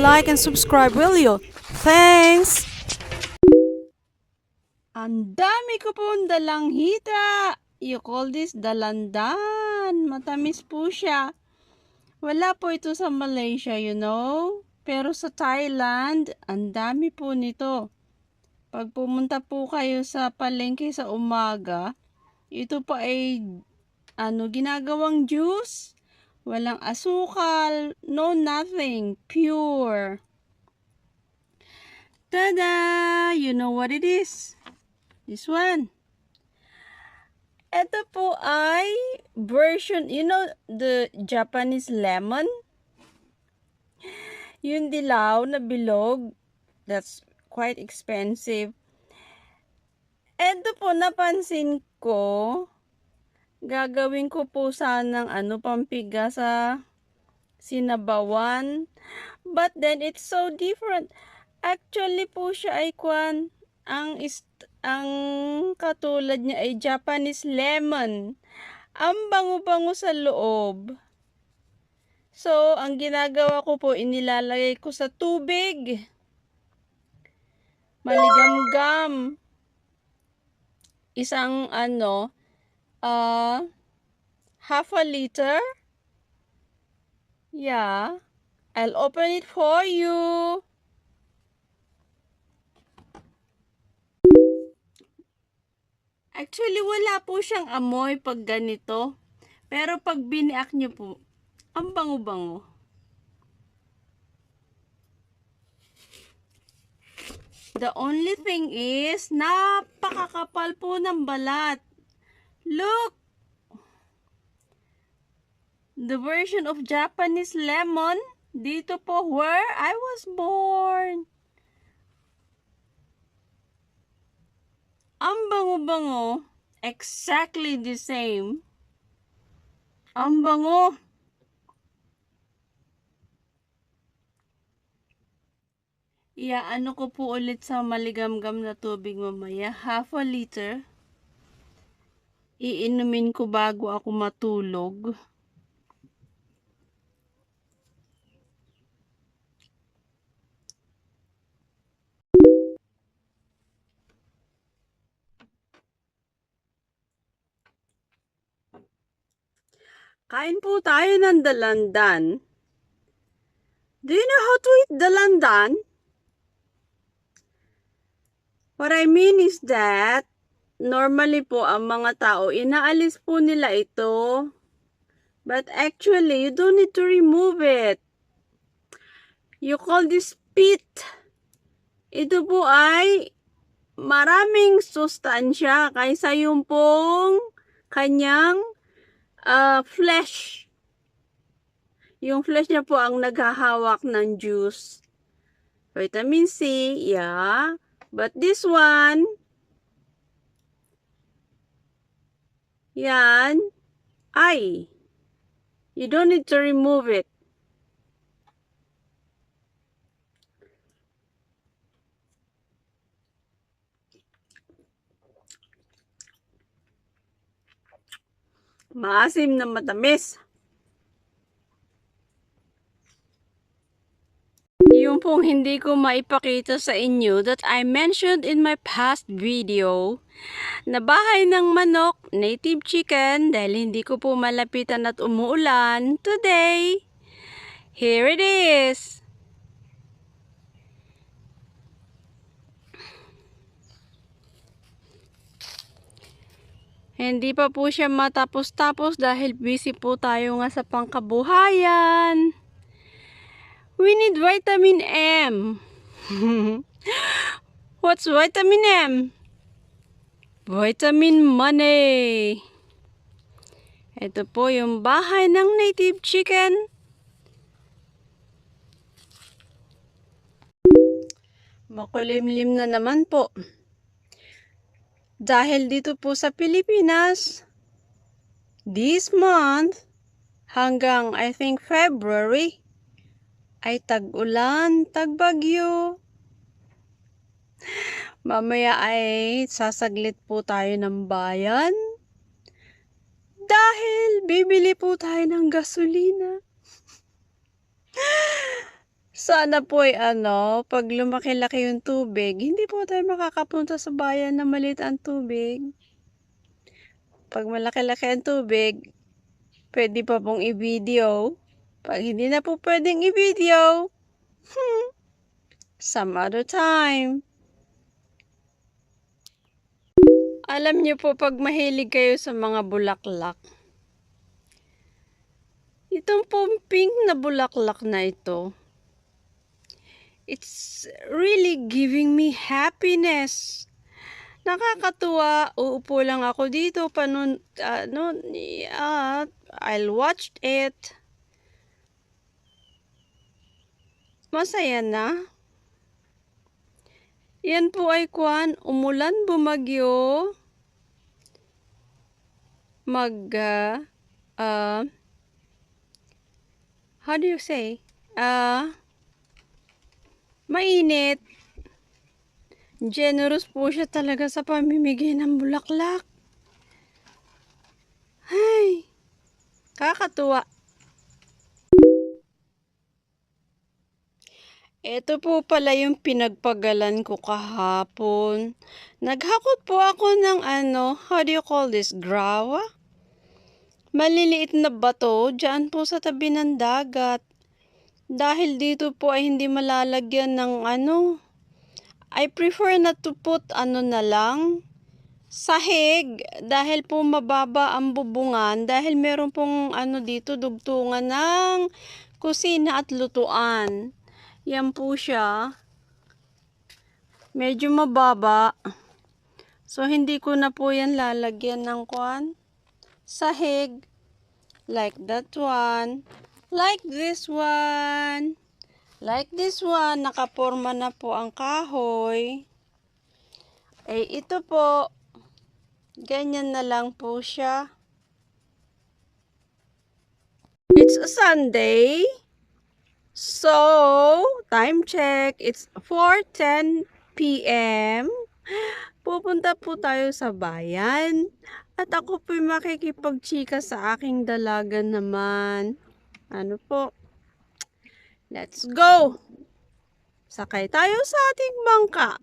like and subscribe, will you? Thanks! Ang dami ko pong dalang hita. You call this dalandan. Matamis po siya. Wala po ito sa Malaysia, you know. Pero sa Thailand, ang dami po nito. Pag pumunta po kayo sa palengke sa umaga, ito pa ay ginagawang juice. Walang asukal, no nothing, pure. Tada! You know what it is? This one. Ito po ay version, you know, the Japanese lemon? Yung dilaw na bilog, that's quite expensive. Ito po, napansin ko, gagawin ko po sanang pampiga sa sinabawan. But then, it's so different. Actually po siya ay ang katulad niya ay Japanese lemon. Ang bango-bango sa loob. So, ang ginagawa ko po, inilalagay ko sa tubig. Maligamgam. Isang half a liter. Yeah. I'll open it for you. Actually, wala po siyang amoy pag ganito. Pero pag biniak nyo po, ang bango-bango. The only thing is, napakakapal po ng balat. Look! The version of Japanese lemon, dito po where I was born. Ang bango-bango, exactly the same. Ang bango. Iaano ko po ulit sa maligamgam na tubig mamaya, half a liter. Iinumin ko bago ako matulog. Kain po tayo ng dalandan. Do you know how to eat dalandan? What I mean is that, normally po ang mga tao, inaalis po nila ito. But actually, you don't need to remove it. You call this pit. Ito po ay maraming sustansya kaysa yung pong kanyang flesh. Yung flesh niya po ang naghahawak ng juice. Vitamin C, yeah. But this one, yan, ay, you don't need to remove it. Maasim na matamis. Yung pong hindi ko maipakita sa inyo that I mentioned in my past video na bahay ng manok, native chicken, dahil hindi ko po malapitan at umuulan, today, here it is. Hindi pa po siya matapos-tapos dahil busy po tayo nga sa pangkabuhayan. We need vitamin M. What's vitamin M? Vitamin money. Ito po yung bahay ng native chicken. Makulimlim na naman po. Dahil dito po sa Pilipinas, this month hanggang I think February ay tag-ulan, tag-bagyo. Mamaya ay sasaglit po tayo ng bayan dahil bibili po tayo ng gasolina. Sana po ay pag lumaki-laki yung tubig, hindi po tayo makakapunta sa bayan na maliit ang tubig. Pag malaki-laki ang tubig, pwede pa pong i-video. Pag hindi na po pwedeng i-video, some other time. Alam niyo po, pag mahilig kayo sa mga bulaklak, itong pong pink na bulaklak na ito, it's really giving me happiness. Nakakatuwa. Uupo lang ako dito, I'll watch it. Masaya na. Yan po ay umulan, bumagyo. How do you say? Mainit. Generous po siya talaga sa pamimigay ng bulaklak. Ay, kakatuwa. Ito po pala yung pinagpagalan ko kahapon. Naghakot po ako ng how do you call this? Grawa? Maliliit na bato dyan po sa tabi ng dagat. Dahil dito po ay hindi malalagyan ng I prefer not to put na lang, sahig, dahil po mababa ang bubungan, dahil meron pong dito dugtungan ng kusina at lutuan. Yan po siya. Medyo mababa. So, hindi ko na po yan lalagyan ng sahig. Like that one. Like this one. Like this one. Nakaporma na po ang kahoy. Ito po. Ganyan na lang po siya. It's a Sunday. So, time check. It's 4:10 p.m. Pupunta po tayo sa bayan. At ako po'y makikipagchika sa aking dalaga naman. Ano po? Let's go! Sakay tayo sa ating bangka.